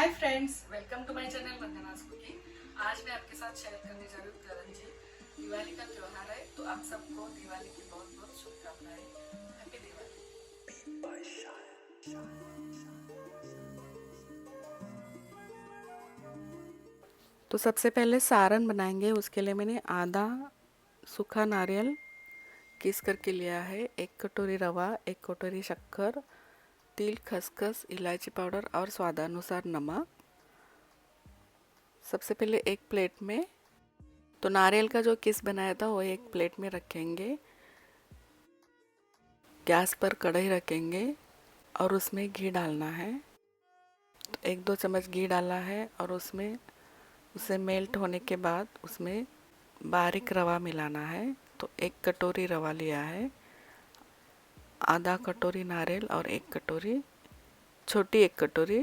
Hi friends, welcome to my channel Vandana's cooking. आज मैं आपके साथ शेयर करने जा रही हूँ करंजी। दिवाली का त्योहार है, तो आप सबको दिवाली की बहुत बहुत शुभकामनाएं। हैप्पी दिवाली। तो सबसे पहले सारण बनाएंगे। उसके लिए मैंने आधा सूखा नारियल किस करके लिया है, 1 कटोरी रवा, 1 कटोरी शक्कर, तिल, खसखस, इलायची पाउडर और स्वादानुसार नमक। सबसे पहले एक प्लेट में तो नारियल का जो किस बनाया था वो एक प्लेट में रखेंगे। गैस पर कढ़ाई रखेंगे और उसमें घी डालना है। तो 1-2 चम्मच घी डाला है और उसमें उसे मेल्ट होने के बाद उसमें बारीक रवा मिलाना है। तो 1 कटोरी रवा लिया है, आधा कटोरी नारियल और 1 कटोरी, छोटी 1 कटोरी,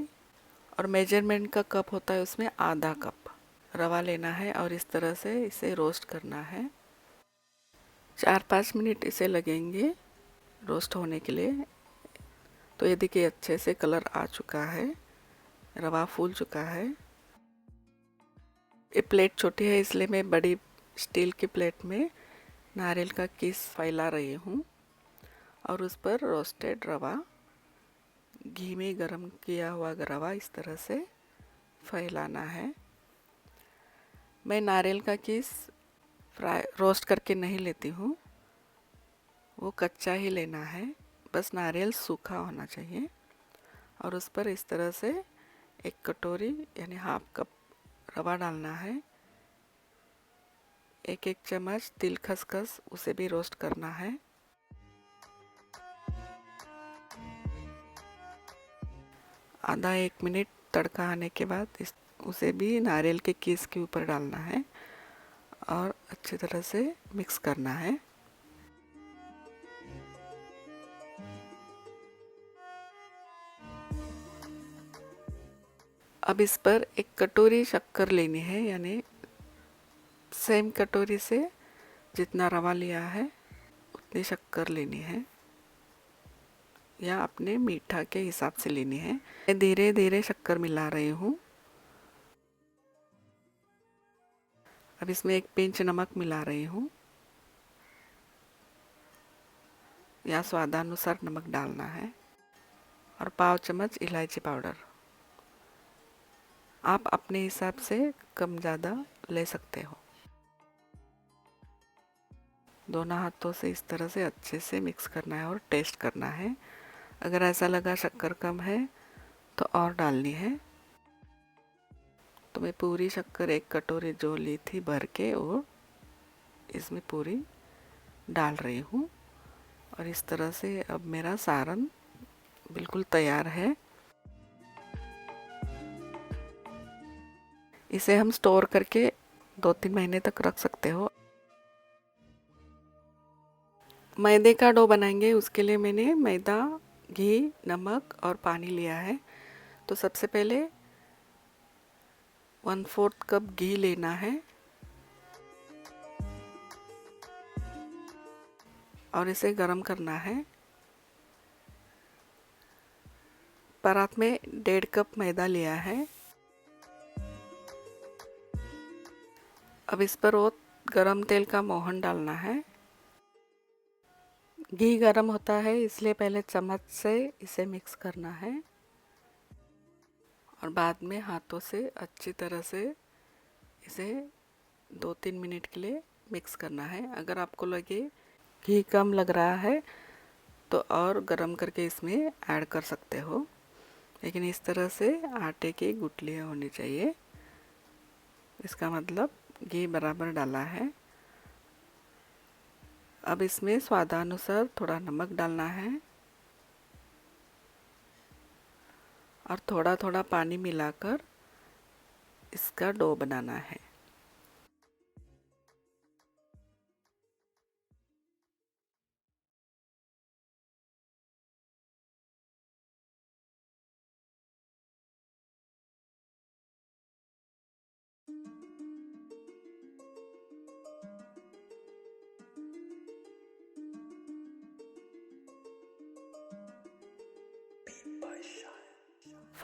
और मेजरमेंट का कप होता है उसमें आधा कप रवा लेना है और इस तरह से इसे रोस्ट करना है। 4-5 मिनट इसे लगेंगे रोस्ट होने के लिए। तो ये देखिए अच्छे से कलर आ चुका है, रवा फूल चुका है। ये प्लेट छोटी है इसलिए मैं बड़ी स्टील की प्लेट में नारियल का किस फैला रही हूँ और उस पर रोस्टेड रवा, घी में गरम किया हुआ रवा इस तरह से फैलाना है। मैं नारियल का किस फ्राई रोस्ट करके नहीं लेती हूँ, वो कच्चा ही लेना है। बस नारियल सूखा होना चाहिए और उस पर इस तरह से 1 कटोरी यानी हाफ कप रवा डालना है। 1-1 चम्मच तिल, खसखस उसे भी रोस्ट करना है। आधा 1 मिनट तड़का आने के बाद उसे भी नारियल के किस के ऊपर डालना है और अच्छी तरह से मिक्स करना है। अब इस पर 1 कटोरी शक्कर लेनी है, यानी सेम कटोरी से जितना रवा लिया है उतनी शक्कर लेनी है या अपने मीठा के हिसाब से लेनी है। मैं धीरे धीरे शक्कर मिला रही हूँ। अब इसमें 1 पिंच नमक मिला रही हूँ या स्वादानुसार नमक डालना है और पाव चम्मच इलायची पाउडर। आप अपने हिसाब से कम ज़्यादा ले सकते हो। दोनों हाथों से इस तरह से अच्छे से मिक्स करना है और टेस्ट करना है। अगर ऐसा लगा शक्कर कम है तो और डालनी है। तो मैं पूरी शक्कर 1 कटोरी जो ली थी भर के वो इसमें पूरी डाल रही हूँ और इस तरह से अब मेरा सारण बिल्कुल तैयार है। इसे हम स्टोर करके 2-3 महीने तक रख सकते हो। मैदे का डो बनाएंगे। उसके लिए मैंने मैदा, घी, नमक और पानी लिया है। तो सबसे पहले 1/4 कप घी लेना है और इसे गरम करना है। परात में 1.5 कप मैदा लिया है। अब इस पर वो गरम तेल का मोहन डालना है। घी गरम होता है इसलिए पहले चम्मच से इसे मिक्स करना है और बाद में हाथों से अच्छी तरह से इसे 2-3 मिनट के लिए मिक्स करना है। अगर आपको लगे घी कम लग रहा है तो और गरम करके इसमें ऐड कर सकते हो, लेकिन इस तरह से आटे की गुठलियाँ होनी चाहिए। इसका मतलब घी बराबर डाला है। अब इसमें स्वादानुसार थोड़ा नमक डालना है और थोड़ा थोड़ा पानी मिलाकर इसका डो बनाना है।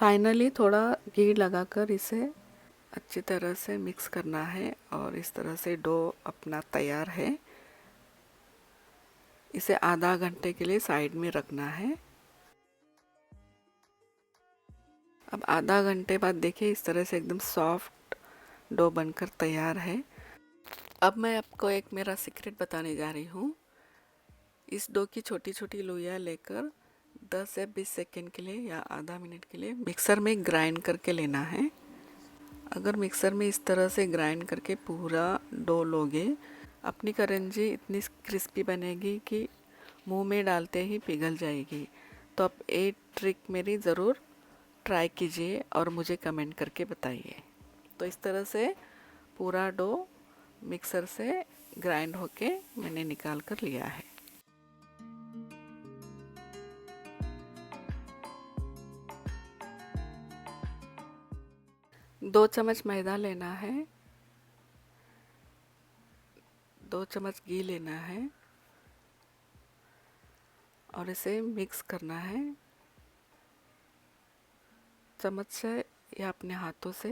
फाइनली थोड़ा घी लगाकर इसे अच्छी तरह से मिक्स करना है और इस तरह से डो अपना तैयार है। इसे आधा घंटे के लिए साइड में रखना है। अब आधा घंटे बाद देखिए इस तरह से एकदम सॉफ्ट डो बनकर तैयार है। अब मैं आपको एक मेरा सीक्रेट बताने जा रही हूँ। इस डो की छोटी छोटी लोइयाँ लेकर 10 से 20 सेकेंड के लिए या आधा मिनट के लिए मिक्सर में ग्राइंड करके लेना है। अगर मिक्सर में इस तरह से ग्राइंड करके पूरा डो लोगे, अपनी करंजी इतनी क्रिस्पी बनेगी कि मुंह में डालते ही पिघल जाएगी। तो आप ये ट्रिक मेरी ज़रूर ट्राई कीजिए और मुझे कमेंट करके बताइए। तो इस तरह से पूरा डो मिक्सर से ग्राइंड होके मैंने निकाल कर लिया है। 2 चम्मच मैदा लेना है, 2 चम्मच घी लेना है और इसे मिक्स करना है। चम्मच से या अपने हाथों से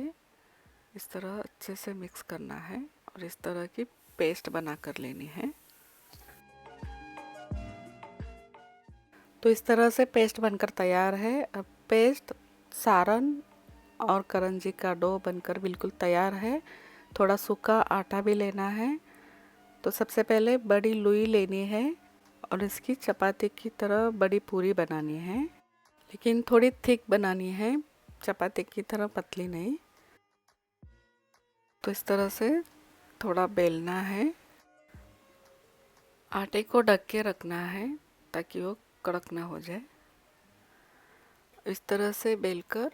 इस तरह अच्छे से मिक्स करना है और इस तरह की पेस्ट बना कर लेनी है। तो इस तरह से पेस्ट बनकर तैयार है। अब पेस्ट सारन और करंजी का डो बनकर बिल्कुल तैयार है। थोड़ा सूखा आटा भी लेना है। तो सबसे पहले बड़ी लोई लेनी है और इसकी चपाती की तरह बड़ी पूरी बनानी है, लेकिन थोड़ी थिक बनानी है, चपाती की तरह पतली नहीं। तो इस तरह से थोड़ा बेलना है। आटे को ढक के रखना है ताकि वो कड़क ना हो जाए। इस तरह से बेलकर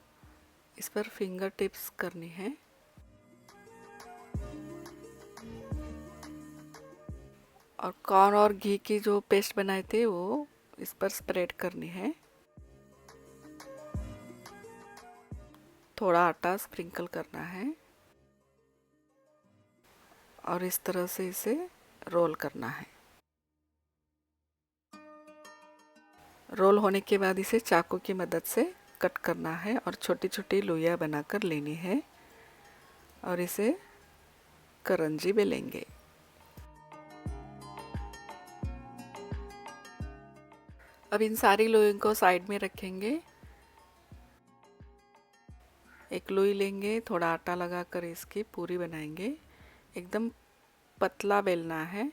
इस पर फिंगर टिप्स करनी है और कॉर्न और घी की जो पेस्ट बनाए थे वो इस पर स्प्रेड करनी है। थोड़ा आटा स्प्रिंकल करना है और इस तरह से इसे रोल करना है। रोल होने के बाद इसे चाकू की मदद से कट करना है और छोटी छोटी लोइयाँ बनाकर लेनी है और इसे करंजी बेलेंगे। अब इन सारी लोइयों को साइड में रखेंगे। एक लोई लेंगे, थोड़ा आटा लगाकर इसकी पूरी बनाएंगे। एकदम पतला बेलना है,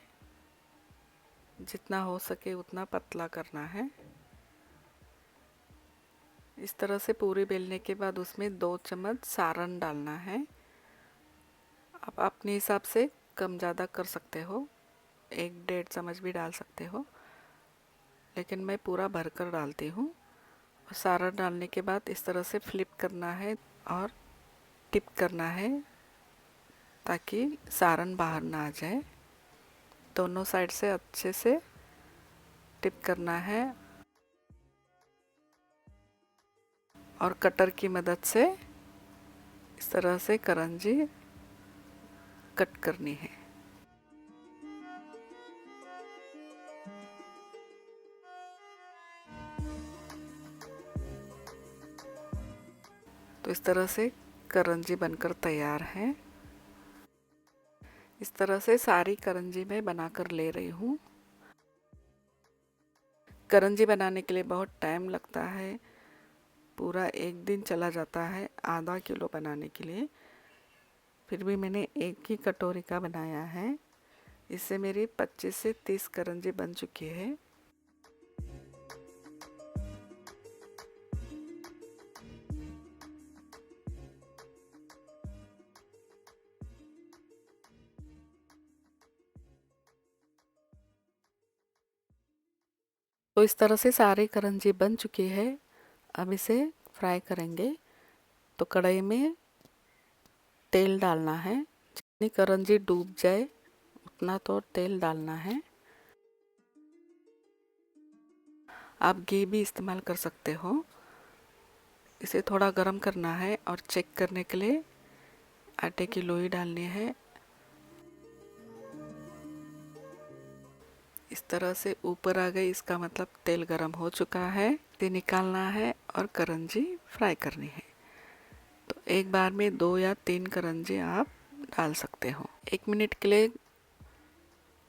जितना हो सके उतना पतला करना है। इस तरह से पूरी बेलने के बाद उसमें 2 चम्मच सारन डालना है। आप अपने हिसाब से कम ज़्यादा कर सकते हो, 1-1.5 चम्मच भी डाल सकते हो, लेकिन मैं पूरा भरकर डालती हूँ। और सारन डालने के बाद इस तरह से फ्लिप करना है और टिप करना है ताकि सारन बाहर ना आ जाए। दोनों साइड से अच्छे से टिप करना है और कटर की मदद से इस तरह से करंजी कट करनी है। तो इस तरह से करंजी बनकर तैयार है। इस तरह से सारी करंजी मैं बनाकर ले रही हूँ। करंजी बनाने के लिए बहुत टाइम लगता है, पूरा 1 दिन चला जाता है आधा किलो बनाने के लिए। फिर भी मैंने एक ही कटोरी का बनाया है। इससे मेरी 25 से 30 करंजी बन चुकी है। तो इस तरह से सारी करंजी बन चुकी है। अब इसे फ्राई करेंगे। तो कढ़ाई में तेल डालना है, जितनी करंजी डूब जाए उतना तो तेल डालना है। आप घी भी इस्तेमाल कर सकते हो। इसे थोड़ा गरम करना है और चेक करने के लिए आटे की लोई डालनी है। इस तरह से ऊपर आ गई, इसका मतलब तेल गरम हो चुका है। पत्ती निकालना है और करंजी फ्राई करनी है। तो एक बार में 2 या 3 करंजी आप डाल सकते हो। 1 मिनट के लिए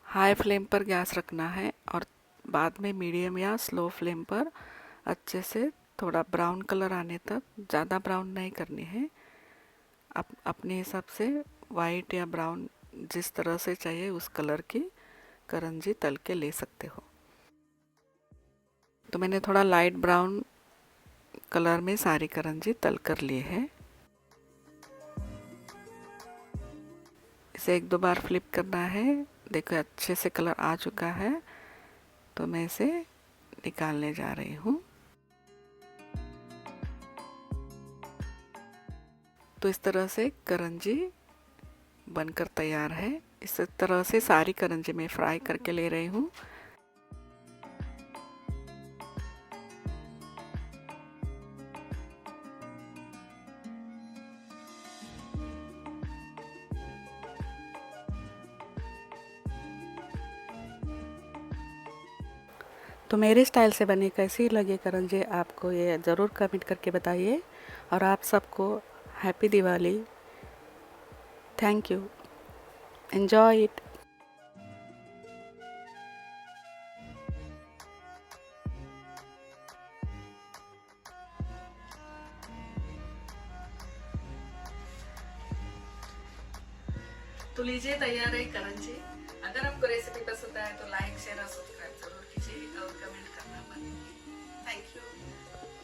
हाई फ्लेम पर गैस रखना है और बाद में मीडियम या स्लो फ्लेम पर अच्छे से थोड़ा ब्राउन कलर आने तक, ज़्यादा ब्राउन नहीं करनी है। आप अपने हिसाब से वाइट या ब्राउन जिस तरह से चाहिए उस कलर की करंजी तल के ले सकते हो। तो मैंने थोड़ा लाइट ब्राउन कलर में सारी करंजी तल कर लिए है। इसे 1-2 बार फ्लिप करना है। देखो अच्छे से कलर आ चुका है, तो मैं इसे निकालने जा रही हूँ। तो इस तरह से करंजी बनकर तैयार है। इस तरह से सारी करंजी मैं फ्राई करके ले रही हूँ। तो मेरे स्टाइल से बनी कैसी लगी करंजी आपको, ये ज़रूर कमेंट करके बताइए। और आप सबको happy Diwali. Thank you. Enjoy it. तो लीजिए, तैयार है करंजी। अगर आपको रेसिपी पसंद आए तो लाइक शेयर और सब्सक्राइब जरूर कीजिए और कमेंट